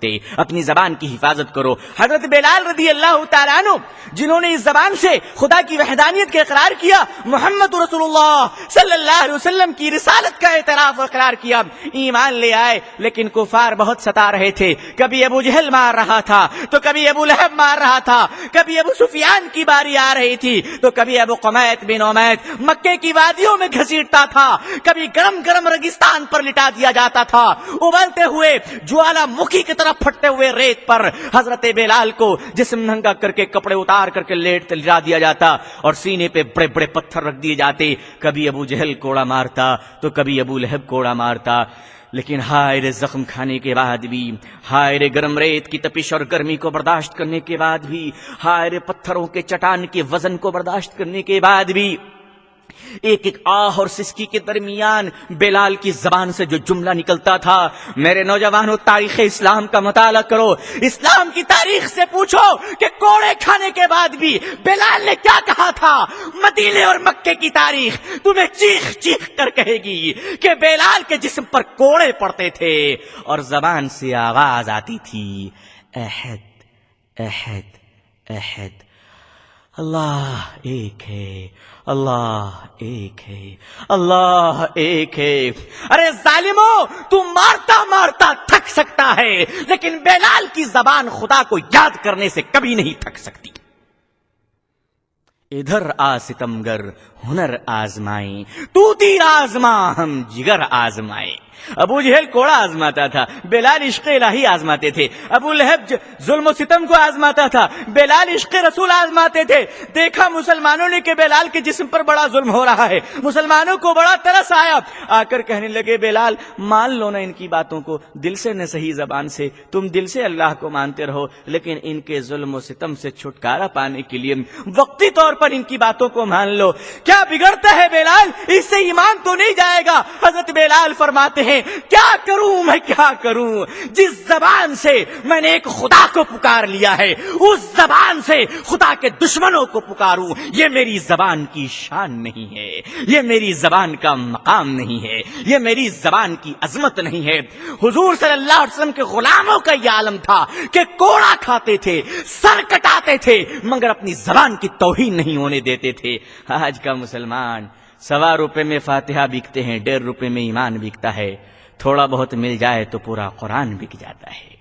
اپنی زبان کی حفاظت کرو۔ حضرت بلال رضی اللہ تعالیٰ عنہ جنہوں نے اس زبان سے خدا کی وحدانیت کا اقرار کیا، محمد رسول اللہ صلی اللہ علیہ وسلم کی رسالت کا اعتراف اور اقرار کیا، ایمان لے آئے، لیکن کفار بہت ستا رہے تھے۔ کبھی ابو جہل مار رہا تھا تو کبھی ابو لہب مار رہا تھا، کبھی ابو سفیان کی باری آ رہی تھی تو کبھی ابو قمیط بن امیت مکے کی وادیوں میں گھسیٹتا تھا، کبھی گرم گرم ریگستان پر لٹا دیا جاتا تھا، ابلتے ہوئے جوالا مکھی کی طرح پھٹتے ہوئے ریت پر حضرت بلال کو جسم ننگا کر کے کپڑے اتار کر کے لٹا دیا جاتا اور سینے پہ بڑے بڑے پتھر رکھ دیے جاتے۔ کبھی ابو جہل کوڑا مارتا تو کبھی ابو لہب کوڑا مارتا، لیکن ہائے رے زخم کھانے کے بعد بھی، ہائے رے گرم ریت کی تپش اور گرمی کو برداشت کرنے کے بعد بھی، ہائے رے پتھروں کے چٹان کے وزن کو برداشت کرنے کے بعد بھی، ایک ایک آہ اور سسکی کے درمیان بلال کی زبان سے جو جملہ نکلتا تھا۔ میرے نوجوانوں، تاریخ اسلام کا مطالعہ کرو، اسلام کی تاریخ سے پوچھو کہ کوڑے کھانے کے بعد بھی بلال نے کیا کہا تھا۔ مدینے اور مکے کی تاریخ تمہیں چیخ چیخ کر کہے گی کہ بلال کے جسم پر کوڑے پڑتے تھے اور زبان سے آواز آتی تھی، احد احد احد، اللہ ایک ہے، اللہ ایک ہے، اللہ ایک ہے۔ ارے ظالمو، تو مارتا مارتا تھک سکتا ہے، لیکن بلال کی زبان خدا کو یاد کرنے سے کبھی نہیں تھک سکتی۔ ادھر آ ستمگر ہنر آزمائیں، تو تیر آزما ہم جگر آزمائیں۔ ابو جہل کوڑا آزماتا تھا، بلال عشق الہی آزماتے تھے۔ ابو لہب ظلم و ستم کو آزماتا تھا، بلال عشق رسول آزماتے تھے۔ دیکھا مسلمانوں نے کہ بلال کے جسم پر بڑا ظلم ہو رہا ہے، مسلمانوں کو بڑا ترس آیا، آ کر کہنے لگے بلال مان لو نا ان کی باتوں کو، دل سے نہ صحیح زبان سے، تم دل سے اللہ کو مانتے رہو، لیکن ان کے ظلم و ستم سے چھٹکارا پانے کے لیے وقتی طور پر ان کی باتوں کو مان لو۔ کیا بگڑتا ہے بلال؟ اس سے ایمان تو نہیں جائے گا۔ حضرت بلال فرماتے ہیں کیا کروں میں، کیا کروں، جس زبان سے میں نے ایک خدا کو پکار لیا ہے اس زبان سے خدا کے دشمنوں کو پکاروں، یہ میری زبان کی شان نہیں ہے، یہ میری زبان کا مقام نہیں ہے، یہ میری زبان کی عظمت نہیں ہے۔ حضور صلی اللہ علیہ وسلم کے غلاموں کا یہ عالم تھا کہ کوڑا کھاتے تھے، سر کٹاتے تھے، مگر اپنی زبان کی توہین نہیں ہونے دیتے تھے۔ آج کا مسلمان 1.25 روپے میں فاتحہ بکتے ہیں، 1.5 روپے میں ایمان بکتا ہے، تھوڑا بہت مل جائے تو پورا قرآن بک جاتا ہے۔